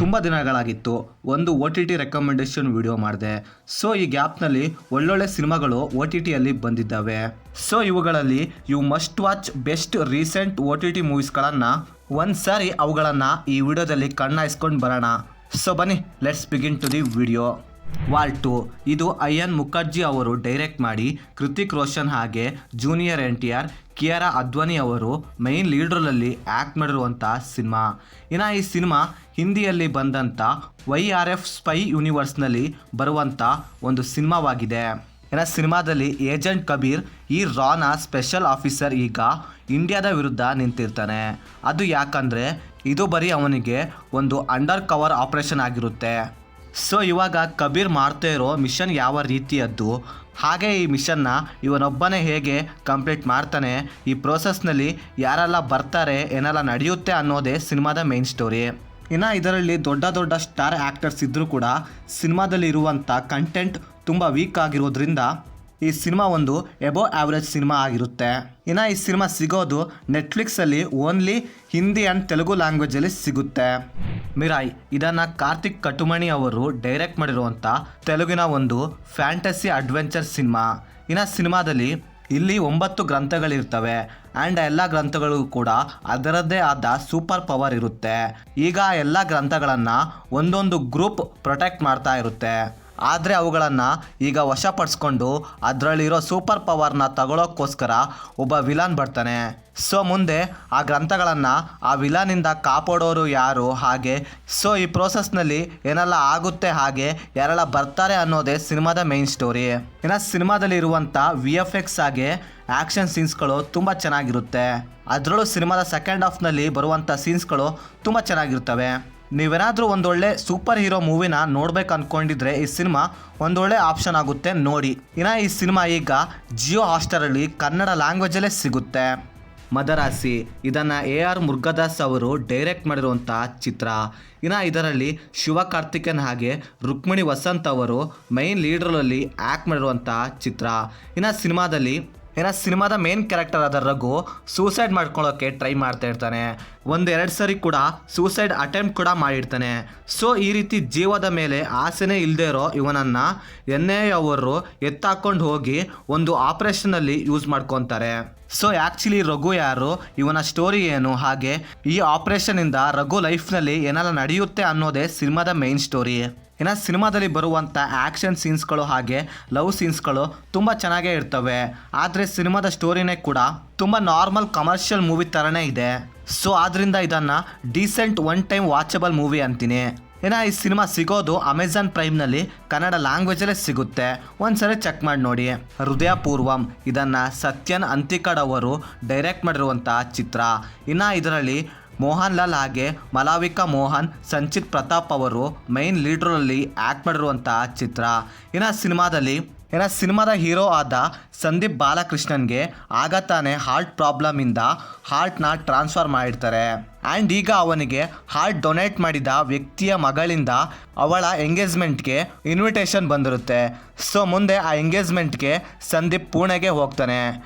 ತುಂಬ ದಿನಗಳಾಗಿತ್ತು ಒಂದು ಒ T T recommendation video ಮಾಡಿದೆ. ಸೊ ಈ ಗ್ಯಾಪ್ನಲ್ಲಿ ಒಳ್ಳೊಳ್ಳೆ ಸಿನಿಮಾಗಳು ಒ ಟಿ ಟಿಯಲ್ಲಿ ಬಂದಿದ್ದಾವೆ. ಸೊ ಇವುಗಳಲ್ಲಿ you must watch best recent O T T ಮೂವೀಸ್ಗಳನ್ನು ಒಂದು ಸಾರಿ ಅವುಗಳನ್ನು ಈ ವಿಡಿಯೋದಲ್ಲಿ ಕಣ್ಣಾಯಿಸ್ಕೊಂಡು ಬರೋಣ. ಸೊ ಬನ್ನಿ, let's begin to the video. ವಾಲ್ 2 ಇದು ಅಯ್ಯನ್ ಮುಖರ್ಜಿ ಅವರು ಡೈರೆಕ್ಟ್ ಮಾಡಿ ಕೃತಿಕ್ ರೋಷನ್ ಹಾಗೆ ಜೂನಿಯರ್ NTR, ಕಿಯಾರಾ ಅದ್ವಾನಿ ಅವರು ಮೈನ್ ಲೀಡ್ರಲ್ಲಿ ಆ್ಯಕ್ಟ್ ಮಾಡಿರುವಂಥ ಸಿನಿಮಾ. ಇನ್ನು ಈ ಸಿನಿಮಾ ಹಿಂದಿಯಲ್ಲಿ ಬಂದಂಥ YRF ಸ್ಪೈ ಯೂನಿವರ್ಸ್ನಲ್ಲಿ ಬರುವಂಥ ಒಂದು ಸಿನಿಮಾವಾಗಿದೆ. ಇನ್ನು ಸಿನಿಮಾದಲ್ಲಿ ಏಜೆಂಟ್ ಕಬೀರ್ ಈ ರಾನ ಸ್ಪೆಷಲ್ ಆಫೀಸರ್ ಈಗ ಇಂಡಿಯಾದ ವಿರುದ್ಧ ನಿಂತಿರ್ತಾನೆ. ಅದು ಯಾಕಂದರೆ ಇದು ಬರೀ ಅವನಿಗೆ ಒಂದು ಅಂಡರ್ ಕವರ್ ಆಪರೇಷನ್ ಆಗಿರುತ್ತೆ. ಸೊ ಇವಾಗ ಕಬೀರ್ ಮಾಡ್ತಾ ಇರೋ ಮಿಷನ್ ಯಾವ ರೀತಿಯದ್ದು, ಹಾಗೆ ಈ ಮಿಷನ್ನ ಇವನೊಬ್ಬನೇ ಹೇಗೆ ಕಂಪ್ಲೀಟ್ ಮಾಡ್ತಾನೆ, ಈ ಪ್ರೋಸೆಸ್ನಲ್ಲಿ ಯಾರೆಲ್ಲ ಬರ್ತಾರೆ, ಏನೆಲ್ಲ ನಡೆಯುತ್ತೆ ಅನ್ನೋದೇ ಸಿನಿಮಾದ ಮೇನ್ ಸ್ಟೋರಿ. ಇನ್ನು ಇದರಲ್ಲಿ ದೊಡ್ಡ ದೊಡ್ಡ ಸ್ಟಾರ್ ಆ್ಯಕ್ಟರ್ಸ್ ಇದ್ದರೂ ಕೂಡ ಸಿನಿಮಾದಲ್ಲಿ ಇರುವಂಥ ಕಂಟೆಂಟ್ ತುಂಬ ವೀಕ್ ಆಗಿರೋದ್ರಿಂದ ಈ ಸಿನಿಮಾ ಒಂದು ಎಬೋ ಆ್ಯಾವ್ರೇಜ್ ಸಿನಿಮಾ ಆಗಿರುತ್ತೆ. ಇನ್ನು ಈ ಸಿನಿಮಾ ಸಿಗೋದು ನೆಟ್ಫ್ಲಿಕ್ಸಲ್ಲಿ ಓನ್ಲಿ ಹಿಂದಿ ಆ್ಯಂಡ್ ತೆಲುಗು ಲ್ಯಾಂಗ್ವೇಜಲ್ಲಿ ಸಿಗುತ್ತೆ. ಮಿರಾಯ್ ಇದನ್ನು ಕಾರ್ತಿಕ್ ಕಟುಮಣಿ ಅವರು ಡೈರೆಕ್ಟ್ ಮಾಡಿರುವಂಥ ತೆಲುಗಿನ ಒಂದು ಫ್ಯಾಂಟಸಿ ಅಡ್ವೆಂಚರ್ ಸಿನಿಮಾ. ಇನ್ನು ಸಿನಿಮಾದಲ್ಲಿ ಇಲ್ಲಿ 9 ಗ್ರಂಥಗಳಿರ್ತವೆ ಆ್ಯಂಡ್ ಎಲ್ಲ ಗ್ರಂಥಗಳು ಕೂಡ ಅದರದ್ದೇ ಆದ ಸೂಪರ್ ಪವರ್ ಇರುತ್ತೆ. ಈಗ ಎಲ್ಲ ಗ್ರಂಥಗಳನ್ನು ಒಂದೊಂದು ಗ್ರೂಪ್ ಪ್ರೊಟೆಕ್ಟ್ ಮಾಡ್ತಾ ಇರುತ್ತೆ. ಆದರೆ ಅವುಗಳನ್ನು ಈಗ ವಶಪಡಿಸ್ಕೊಂಡು ಅದರಲ್ಲಿರೋ ಸೂಪರ್ ಪವರ್ನ ತಗೊಳ್ಳೋಕ್ಕೋಸ್ಕರ ಒಬ್ಬ ವಿಲನ್ ಬರ್ತಾನೆ. ಸೊ ಮುಂದೆ ಆ ಗ್ರಂಥಗಳನ್ನು ಆ ವಿಲನಿಂದ ಕಾಪಾಡೋರು ಯಾರು, ಹಾಗೆ ಸೊ ಈ ಪ್ರೋಸೆಸ್ನಲ್ಲಿ ಏನೆಲ್ಲ ಆಗುತ್ತೆ, ಹಾಗೆ ಯಾರೆಲ್ಲ ಬರ್ತಾರೆ ಅನ್ನೋದೇ ಸಿನಿಮಾದ ಮೇನ್ ಸ್ಟೋರಿ. ಇನ್ನು ಸಿನಿಮಾದಲ್ಲಿ ಇರುವಂಥ VFX ಹಾಗೆ ಆ್ಯಕ್ಷನ್ ಸೀನ್ಸ್ಗಳು ತುಂಬ ಚೆನ್ನಾಗಿರುತ್ತೆ. ಅದರಲ್ಲೂ ಸಿನಿಮಾದ ಸೆಕೆಂಡ್ ಹಾಫ್ನಲ್ಲಿ ಬರುವಂಥ ಸೀನ್ಸ್ಗಳು ತುಂಬ ಚೆನ್ನಾಗಿರ್ತವೆ. ನೀವೇನಾದರೂ ಒಂದೊಳ್ಳೆ ಸೂಪರ್ ಹೀರೋ ಮೂವಿನ ನೋಡ್ಬೇಕು ಅಂದ್ಕೊಂಡಿದ್ರೆ ಈ ಸಿನಿಮಾ ಒಂದೊಳ್ಳೆ ಆಪ್ಷನ್ ಆಗುತ್ತೆ, ನೋಡಿ. ಇನ್ನು ಈ ಸಿನಿಮಾ ಈಗ ಜಿಯೋ ಹಾಟ್‌ಸ್ಟಾರಲ್ಲಿ ಕನ್ನಡ ಲ್ಯಾಂಗ್ವೇಜಲ್ಲೇ ಸಿಗುತ್ತೆ. ಮದರಾಸಿ ಇದನ್ನು AR ಮುರುಗದಾಸ್ ಅವರು ಡೈರೆಕ್ಟ್ ಮಾಡಿರುವಂಥ ಚಿತ್ರ. ಇನ್ನು ಇದರಲ್ಲಿ ಶಿವಕಾರ್ತಿಕೇಯನ್ ಹಾಗೆ ರುಕ್ಮಿಣಿ ವಸಂತ್ ಅವರು ಮೈನ್ ಲೀಡ್ರಲ್ಲಿ ಆ್ಯಕ್ಟ್ ಮಾಡಿರುವಂಥ ಚಿತ್ರ. ಇನ್ನು ಸಿನಿಮಾದ ಮೇನ್ ಕ್ಯಾರೆಕ್ಟರ್ ಆದ ರಘು ಸೂಸೈಡ್ ಮಾಡ್ಕೊಳ್ಳೋಕ್ಕೆ ಟ್ರೈ ಮಾಡ್ತಾ ಇರ್ತಾನೆ. 1-2 ಸರಿ ಕೂಡ ಸೂಸೈಡ್ ಅಟೆಂಪ್ಟ್ ಕೂಡ ಮಾಡಿರ್ತಾನೆ. ಸೊ ಈ ರೀತಿ ಜೀವದ ಮೇಲೆ ಆಸೆನೇ ಇಲ್ಲದೆ ಇರೋ ಇವನನ್ನು NIA ಅವರು ಎತ್ತಾಕೊಂಡು ಹೋಗಿ ಒಂದು ಆಪರೇಷನಲ್ಲಿ ಯೂಸ್ ಮಾಡ್ಕೊತಾರೆ. ಸೊ ಆ್ಯಕ್ಚುಲಿ ರಘು ಯಾರು, ಇವನ ಸ್ಟೋರಿ ಏನು, ಹಾಗೆ ಈ ಆಪರೇಷನಿಂದ ರಘು ಲೈಫ್ನಲ್ಲಿ ಏನೆಲ್ಲ ನಡೆಯುತ್ತೆ ಅನ್ನೋದೇ ಸಿನಿಮಾದ ಮೇನ್ ಸ್ಟೋರಿ. ಇನ್ನು ಸಿನಿಮಾದಲ್ಲಿ ಬರುವಂಥ ಆ್ಯಕ್ಷನ್ ಸೀನ್ಸ್ಗಳು ಹಾಗೆ ಲವ್ ಸೀನ್ಸ್ಗಳು ತುಂಬ ಚೆನ್ನಾಗೇ ಇರ್ತವೆ. ಆದರೆ ಸಿನಿಮಾದ ಸ್ಟೋರಿನೇ ಕೂಡ ತುಂಬ ನಾರ್ಮಲ್ ಕಮರ್ಷಿಯಲ್ ಮೂವಿ ಥರನೇ ಇದೆ. ಸೊ ಆದ್ದರಿಂದ ಇದನ್ನು decent one time watchable movie ಅಂತೀನಿ. ಇನ್ನು ಈ ಸಿನಿಮಾ ಸಿಗೋದು ಅಮೆಜಾನ್ ಪ್ರೈಮ್ನಲ್ಲಿ ಕನ್ನಡ ಲ್ಯಾಂಗ್ವೇಜಲ್ಲೇ ಸಿಗುತ್ತೆ, ಒಂದ್ಸರಿ ಚೆಕ್ ಮಾಡಿ ನೋಡಿ. ಹೃದಯಪೂರ್ವಂ ಇದನ್ನು ಸತ್ಯನ್ ಅಂತಿಕಡ್ ಅವರು ಡೈರೆಕ್ಟ್ ಮಾಡಿರುವಂಥ ಚಿತ್ರ. ಇನ್ನು ಇದರಲ್ಲಿ ಮೋಹನ್ ಲಾಲ್ ಹಾಗೆ ಮಲಾವಿಕಾ ಮೋಹನ್, ಸಂಚಿತ್ ಪ್ರತಾಪ್ ಅವರು ಮೈನ್ ಲೀಡ್ರಲ್ಲಿ ಆ್ಯಕ್ಟ್ ಮಾಡಿರುವಂಥ ಚಿತ್ರ. ಇನ್ನು ಸಿನಿಮಾದ ಹೀರೋ ಆದ ಸಂದೀಪ್ ಬಾಲಕೃಷ್ಣನ್ಗೆ ಆಗ ತಾನೇ ಹಾರ್ಟ್ ಪ್ರಾಬ್ಲಮಿಂದ ಹಾರ್ಟ್ನ ಟ್ರಾನ್ಸ್ಫರ್ ಮಾಡಿರ್ತಾರೆ. ಆ್ಯಂಡ್ ಈಗ ಅವನಿಗೆ ಹಾರ್ಟ್ ಡೊನೇಟ್ ಮಾಡಿದ ವ್ಯಕ್ತಿಯ ಮಗಳಿಂದ ಅವಳ ಎಂಗೇಜ್ಮೆಂಟ್ಗೆ ಇನ್ವಿಟೇಷನ್ ಬಂದಿರುತ್ತೆ. ಸೊ ಮುಂದೆ ಆ ಎಂಗೇಜ್ಮೆಂಟ್ಗೆ ಸಂದೀಪ್ ಪುಣೆಗೆ ಹೋಗ್ತಾನೆ.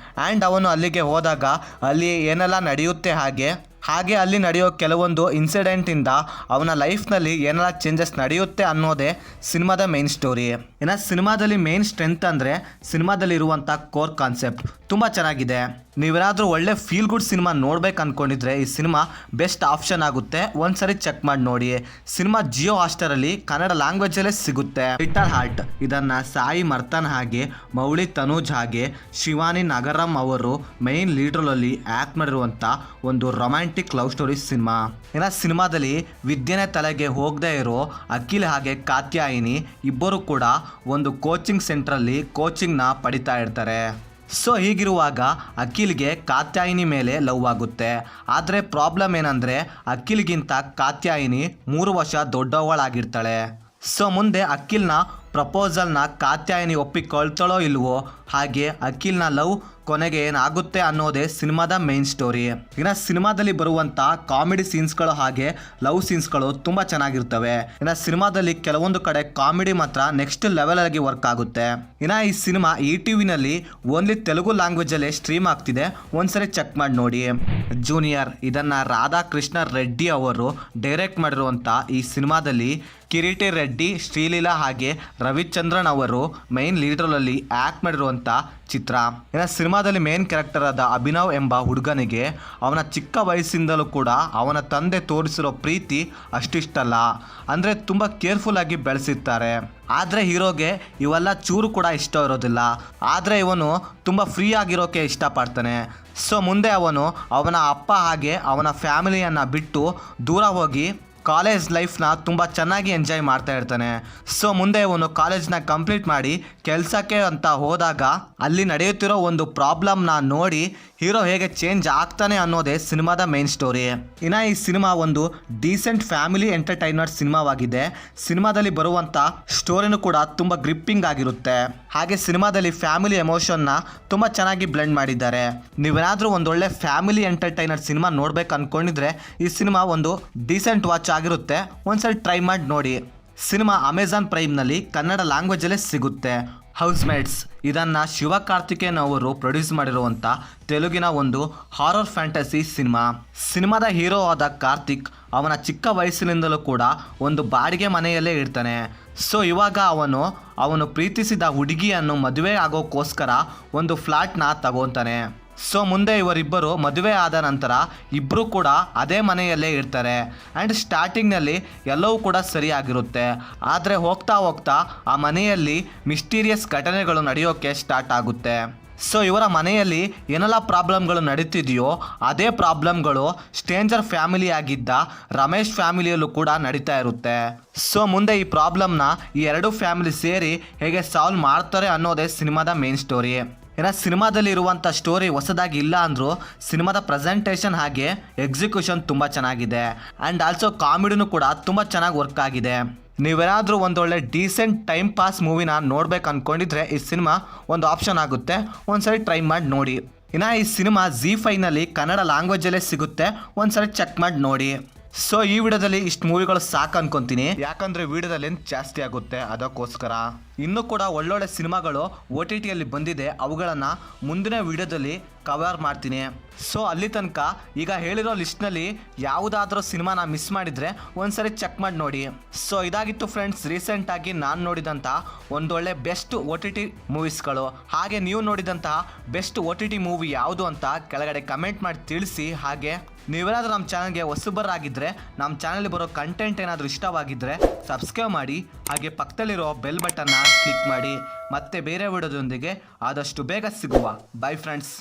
ಆ್ಯಂಡ್ ಅವನು ಅಲ್ಲಿಗೆ ಹೋದಾಗ ಅಲ್ಲಿ ಏನೆಲ್ಲ ನಡೆಯುತ್ತೆ, ಹಾಗೆ ಅಲ್ಲಿ ನಡೆಯೋ ಕೆಲವೊಂದು ಇನ್ಸಿಡೆಂಟಿಂದ ಅವನ ಲೈಫ್ನಲ್ಲಿ ಏನೆಲ್ಲ ಚೇಂಜಸ್ ನಡೆಯುತ್ತೆ ಅನ್ನೋದೇ ಸಿನಿಮಾದ ಮೇನ್ ಸ್ಟೋರಿ. ಇನ್ನು ಸಿನಿಮಾದಲ್ಲಿ ಮೇನ್ ಸ್ಟ್ರೆಂತ್ ಅಂದರೆ ಸಿನಿಮಾದಲ್ಲಿರುವಂಥ ಕೋರ್ ಕಾನ್ಸೆಪ್ಟ್ ತುಂಬ ಚೆನ್ನಾಗಿದೆ. ನೀವೇನಾದರೂ ಒಳ್ಳೆ ಫೀಲ್ ಗುಡ್ ಸಿನಿಮಾ ನೋಡ್ಬೇಕು ಅಂದ್ಕೊಂಡಿದ್ರೆ ಈ ಸಿನಿಮಾ ಬೆಸ್ಟ್ ಆಪ್ಷನ್ ಆಗುತ್ತೆ, ಒಂದ್ಸರಿ ಚೆಕ್ ಮಾಡಿ ನೋಡಿ. ಸಿನಿಮಾ ಜಿಯೋ ಹಾಟ್‌ಸ್ಟಾರಲ್ಲಿ ಕನ್ನಡ ಲ್ಯಾಂಗ್ವೇಜಲ್ಲೇ ಸಿಗುತ್ತೆ. ಲಿಟಲ್ ಹಾರ್ಟ್ ಇದನ್ನು ಸಾಯಿ ಮರ್ತನ್ ಹಾಗೆ ಮೌಳಿ ತನೂಜ್ ಹಾಗೆ ಶಿವಾನಿ ನಗರಂ ಅವರು ಮೈನ್ ಲೀಡ್ರಲ್ಲಿ ಆ್ಯಕ್ಟ್ ಮಾಡಿರುವಂಥ ಒಂದು ರೊಮ್ಯಾಂಟಿಕ್ ಲವ್ ಸ್ಟೋರಿ ಸಿನಿಮಾ. ಇನ್ನು ಸಿನಿಮಾದಲ್ಲಿ ವಿದ್ಯೆನೇ ತಲೆಗೆ ಹೋಗದೇ ಇರೋ ಅಖಿಲ್ ಹಾಗೆ ಕಾತ್ಯಾಯಿನಿ ಇಬ್ಬರು ಕೂಡ ಒಂದು ಕೋಚಿಂಗ್ ಸೆಂಟ್ರಲ್ಲಿ ಕೋಚಿಂಗ್ನ ಪಡಿತಾ ಇರ್ತಾರೆ. ಸೊ ಹೀಗಿರುವಾಗ ಅಖಿಲ್ಗೆ ಕಾತ್ಯಾಯಿನಿ ಮೇಲೆ ಲವ್ ಆಗುತ್ತೆ. ಆದರೆ ಪ್ರಾಬ್ಲಮ್ ಏನಂದರೆ ಅಖಿಲ್ಗಿಂತ ಕಾತ್ಯಾಯಿನಿ 3 ವರ್ಷ ದೊಡ್ಡವಳಾಗಿರ್ತಾಳೆ. ಸೊ ಮುಂದೆ ಅಖಿಲ್ನ ಪ್ರಪೋಸಲ್ನ ಕಾತ್ಯಾಯಿನಿ ಒಪ್ಪಿಕೊಳ್ತಾಳೋ ಇಲ್ವೋ, ಹಾಗೆ ಅಖಿಲ್ನ ಲವ್ ಕೊನೆಗೆ ಏನಾಗುತ್ತೆ ಅನ್ನೋದೇ ಸಿನಿಮಾದ ಮೇನ್ ಸ್ಟೋರಿ. ಇನ್ನು ಸಿನಿಮಾದಲ್ಲಿ ಬರುವಂತ ಕಾಮಿಡಿ ಸೀನ್ಸ್ಗಳು ಹಾಗೆ ಲವ್ ಸೀನ್ಸ್ಗಳು ತುಂಬಾ ಚೆನ್ನಾಗಿರ್ತವೆ. ಇನ್ನು ಸಿನಿಮಾದಲ್ಲಿ ಕೆಲವೊಂದು ಕಡೆ ಕಾಮಿಡಿ ಮಾತ್ರ ನೆಕ್ಸ್ಟ್ ಲೆವೆಲ್ ಆಗಿ ವರ್ಕ್ ಆಗುತ್ತೆ. ಇನ್ನು ಈ ಸಿನಿಮಾ ಟಿವಿನಲ್ಲಿ ಓನ್ಲಿ ತೆಲುಗು ಲ್ಯಾಂಗ್ವೇಜ್ ಅಲ್ಲಿ ಸ್ಟ್ರೀಮ್ ಆಗ್ತಿದೆ, ಒಂದ್ಸರಿ ಚೆಕ್ ಮಾಡಿ ನೋಡಿ. ಜೂನಿಯರ್ ಇದನ್ನ ರಾಧಾಕೃಷ್ಣ ರೆಡ್ಡಿ ಅವರು ಡೈರೆಕ್ಟ್ ಮಾಡಿರುವಂತ ಈ ಸಿನಿಮಾದಲ್ಲಿ ಕಿರೀಟಿ ರೆಡ್ಡಿ, ಶ್ರೀಲೀಲಾ ಹಾಗೆ ರವಿಚಂದ್ರನ್ ಅವರು ಮೈನ್ ಲೀಡರಲ್ಲಿ ಆ್ಯಕ್ಟ್ ಮಾಡಿರುವಂಥ ಚಿತ್ರ. ಇನ್ನು ಸಿನಿಮಾದಲ್ಲಿ ಮೇನ್ ಕ್ಯಾರೆಕ್ಟರ್ ಆದ ಅಭಿನವ್ ಎಂಬ ಹುಡುಗನಿಗೆ ಅವನ ಚಿಕ್ಕ ವಯಸ್ಸಿಂದಲೂ ಕೂಡ ಅವನ ತಂದೆ ತೋರಿಸಿರೋ ಪ್ರೀತಿ ಅಷ್ಟಿಷ್ಟಲ್ಲ, ಅಂದರೆ ತುಂಬ ಕೇರ್ಫುಲ್ ಆಗಿ ಬೆಳೆಸಿರ್ತಾರೆ. ಆದರೆ ಹೀರೋಗೆ ಇವೆಲ್ಲ ಚೂರು ಕೂಡ ಇಷ್ಟ ಇರೋದಿಲ್ಲ. ಆದರೆ ಇವನು ತುಂಬ ಫ್ರೀ ಆಗಿರೋಕೆ ಇಷ್ಟಪಡ್ತಾನೆ. ಸೊ ಮುಂದೆ ಅವನು ಅವನ ಅಪ್ಪ ಹಾಗೆ ಅವನ ಫ್ಯಾಮಿಲಿಯನ್ನು ಬಿಟ್ಟು ದೂರ ಹೋಗಿ ಕಾಲೇಜ್ ಲೈಫ್ನ ತುಂಬ ಚೆನ್ನಾಗಿ ಎಂಜಾಯ್ ಮಾಡ್ತಾ ಇರ್ತಾನೆ. ಸೊ ಮುಂದೆ ಇವನು ಕಾಲೇಜ್ನ ಕಂಪ್ಲೀಟ್ ಮಾಡಿ ಕೆಲಸಕ್ಕೆ ಅಂತ ಹೋದಾಗ ಅಲ್ಲಿ ನಡೆಯುತ್ತಿರೋ ಒಂದು ಪ್ರಾಬ್ಲಮ್ನ ನೋಡಿ ಹೀರೋ ಹೇಗೆ ಚೇಂಜ್ ಆಗ್ತಾನೆ ಅನ್ನೋದೇ ಸಿನಿಮಾದ ಮೇನ್ ಸ್ಟೋರಿ. ಇನ್ನು ಈ ಸಿನಿಮಾ ಒಂದು ಡೀಸೆಂಟ್ ಫ್ಯಾಮಿಲಿ ಎಂಟರ್ಟೈನರ್ ಸಿನಿಮಾವಾಗಿದೆ. ಸಿನಿಮಾದಲ್ಲಿ ಬರುವಂಥ ಸ್ಟೋರಿನೂ ಕೂಡ ತುಂಬ ಗ್ರಿಪ್ಪಿಂಗ್ ಆಗಿರುತ್ತೆ. ಹಾಗೆ ಸಿನಿಮಾದಲ್ಲಿ ಫ್ಯಾಮಿಲಿ ಎಮೋಷನ್ನ ತುಂಬ ಚೆನ್ನಾಗಿ ಬ್ಲೆಂಡ್ ಮಾಡಿದ್ದಾರೆ. ನೀವೇನಾದರೂ ಒಂದೊಳ್ಳೆ ಫ್ಯಾಮಿಲಿ ಎಂಟರ್ಟೈನರ್ ಸಿನಿಮಾ ನೋಡ್ಬೇಕು ಅಂದ್ಕೊಂಡಿದ್ರೆ ಈ ಸಿನಿಮಾ ಒಂದು ಡೀಸೆಂಟ್ ವಾಚ್ ಆಗಿರುತ್ತೆ, ಒಂದ್ಸಲ ಟ್ರೈ ಮಾಡಿ ನೋಡಿ. ಸಿನಿಮಾ ಅಮೆಜಾನ್ ಪ್ರೈಮ್ನಲ್ಲಿ ಕನ್ನಡ ಲ್ಯಾಂಗ್ವೇಜಲ್ಲೇ ಸಿಗುತ್ತೆ. ಹೌಸ್ಮೇಟ್ಸ್ ಇದನ್ನು ಶಿವಕಾರ್ತಿಕೇಯನ್ ಅವರು ಪ್ರೊಡ್ಯೂಸ್ ಮಾಡಿರುವಂಥ ತೆಲುಗಿನ ಒಂದು ಹಾರರ್ ಫ್ಯಾಂಟಸಿ ಸಿನಿಮಾ. ಸಿನಿಮಾದ ಹೀರೋ ಆದ ಕಾರ್ತಿಕ್ ಅವನ ಚಿಕ್ಕ ವಯಸ್ಸಿನಿಂದಲೂ ಕೂಡ ಒಂದು ಬಾಡಿಗೆ ಮನೆಯಲ್ಲೇ ಇರ್ತಾನೆ. ಸೊ ಇವಾಗ ಅವನು ಪ್ರೀತಿಸಿದ ಹುಡುಗಿಯನ್ನು ಮದುವೆ ಆಗೋಕ್ಕೋಸ್ಕರ ಒಂದು ಫ್ಲ್ಯಾಟ್ನ ತಗೊತಾನೆ. ಸೊ ಮುಂದೆ ಇವರಿಬ್ಬರು ಮದುವೆ ಆದ ನಂತರ ಇಬ್ಬರು ಕೂಡ ಅದೇ ಮನೆಯಲ್ಲೇ ಇರ್ತಾರೆ. ಆ್ಯಂಡ್ ಸ್ಟಾರ್ಟಿಂಗ್ನಲ್ಲಿ ಎಲ್ಲವೂ ಕೂಡ ಸರಿಯಾಗಿರುತ್ತೆ. ಆದರೆ ಹೋಗ್ತಾ ಹೋಗ್ತಾ ಆ ಮನೆಯಲ್ಲಿ ಮಿಸ್ಟೀರಿಯಸ್ ಘಟನೆಗಳು ನಡೆಯೋಕ್ಕೆ ಸ್ಟಾರ್ಟ್ ಆಗುತ್ತೆ. ಸೊ ಇವರ ಮನೆಯಲ್ಲಿ ಏನೆಲ್ಲ ಪ್ರಾಬ್ಲಮ್ಗಳು ನಡೀತಿದೆಯೋ ಅದೇ ಪ್ರಾಬ್ಲಮ್ಗಳು ಸ್ಟ್ರೇಂಜರ್ ಫ್ಯಾಮಿಲಿ ಆಗಿದ್ದ ರಮೇಶ್ ಫ್ಯಾಮಿಲಿಯಲ್ಲೂ ಕೂಡ ನಡೀತಾ ಇರುತ್ತೆ. ಸೊ ಮುಂದೆ ಈ ಪ್ರಾಬ್ಲಮ್ನ ಈ ಎರಡು ಫ್ಯಾಮಿಲಿ ಸೇರಿ ಹೇಗೆ ಸಾಲ್ವ್ ಮಾಡ್ತಾರೆ ಅನ್ನೋದೇ ಸಿನಿಮಾದ ಮೇನ್ ಸ್ಟೋರಿ. ಇನ್ನು ಸಿನಿಮಾದಲ್ಲಿ ಇರುವಂಥ ಸ್ಟೋರಿ ಹೊಸದಾಗಿ ಇಲ್ಲ ಅಂದರೂ ಸಿನಿಮಾದ ಪ್ರೆಸೆಂಟೇಷನ್ ಹಾಗೆ ಎಕ್ಸಿಕ್ಯೂಷನ್ ತುಂಬ ಚೆನ್ನಾಗಿದೆ. ಆ್ಯಂಡ್ ಆಲ್ಸೋ ಕಾಮಿಡಿನೂ ಕೂಡ ತುಂಬ ಚೆನ್ನಾಗಿ ವರ್ಕ್ ಆಗಿದೆ. ನೀವೇನಾದರೂ ಒಂದೊಳ್ಳೆ ಡೀಸೆಂಟ್ ಟೈಮ್ ಪಾಸ್ ಮೂವಿನ ನೋಡ್ಬೇಕು ಅಂದ್ಕೊಂಡಿದ್ರೆ ಈ ಸಿನಿಮಾ ಒಂದು ಆಪ್ಷನ್ ಆಗುತ್ತೆ, ಒಂದ್ಸರಿ ಟ್ರೈ ಮಾಡಿ ನೋಡಿ. ಇನ್ನು ಈ ಸಿನಿಮಾ ZEE5ನಲ್ಲಿ ಕನ್ನಡ ಲ್ಯಾಂಗ್ವೇಜಲ್ಲೇ ಸಿಗುತ್ತೆ, ಒಂದ್ಸರಿ ಚೆಕ್ ಮಾಡಿ ನೋಡಿ. ಸೊ ಈ ವಿಡಿಯೋದಲ್ಲಿ ಇಷ್ಟು ಮೂವಿಗಳು ಸಾಕು ಅನ್ಕೊಂತೀನಿ, ಯಾಕಂದರೆ ವಿಡಿಯೋದ ಲೆಂತ್ ಜಾಸ್ತಿ ಆಗುತ್ತೆ, ಅದಕ್ಕೋಸ್ಕರ. ಇನ್ನೂ ಕೂಡ ಒಳ್ಳೊಳ್ಳೆ ಸಿನಿಮಾಗಳು OTTಯಲ್ಲಿ ಬಂದಿದೆ, ಅವುಗಳನ್ನು ಮುಂದಿನ ವಿಡಿಯೋದಲ್ಲಿ ಕವರ್ ಮಾಡ್ತೀನಿ. ಸೊ ಅಲ್ಲಿ ತನಕ ಈಗ ಹೇಳಿರೋ ಲಿಸ್ಟ್ನಲ್ಲಿ ಯಾವುದಾದ್ರೂ ಸಿನಿಮಾನ ಮಿಸ್ ಮಾಡಿದರೆ ಒಂದ್ಸರಿ ಚೆಕ್ ಮಾಡಿ ನೋಡಿ. ಸೊ ಇದಾಗಿತ್ತು ಫ್ರೆಂಡ್ಸ್ ರೀಸೆಂಟಾಗಿ ನಾನು ನೋಡಿದಂಥ ಒಂದೊಳ್ಳೆ ಬೆಸ್ಟ್ OTT ಮೂವೀಸ್ಗಳು. ಹಾಗೆ ನೀವು ನೋಡಿದಂತಹ ಬೆಸ್ಟ್ OTT ಮೂವಿ ಯಾವುದು ಅಂತ ಕೆಳಗಡೆ ಕಮೆಂಟ್ ಮಾಡಿ ತಿಳಿಸಿ. ಹಾಗೆ ನೀವೇನಾದರೂ ನಮ್ಮ ಚಾನಲ್ಗೆ ಹೊಸಬರಾಗಿದ್ದರೆ ನಮ್ಮ ಚಾನಲ್ ಬರೋ ಕಂಟೆಂಟ್ ಏನಾದರೂ ಇಷ್ಟವಾಗಿದ್ದರೆ ಸಬ್ಸ್ಕ್ರೈಬ್ ಮಾಡಿ, ಹಾಗೆ ಪಕ್ಕದಲ್ಲಿರೋ ಬೆಲ್ ಬಟನ್ನ ಕ್ಲಿಕ್ ಮಾಡಿ. ಮತ್ತೆ ಬೇರೆ ವಿಡಿಯೋದೊಂದಿಗೆ ಆದಷ್ಟು ಬೇಗ ಸಿಗುವ. By friends.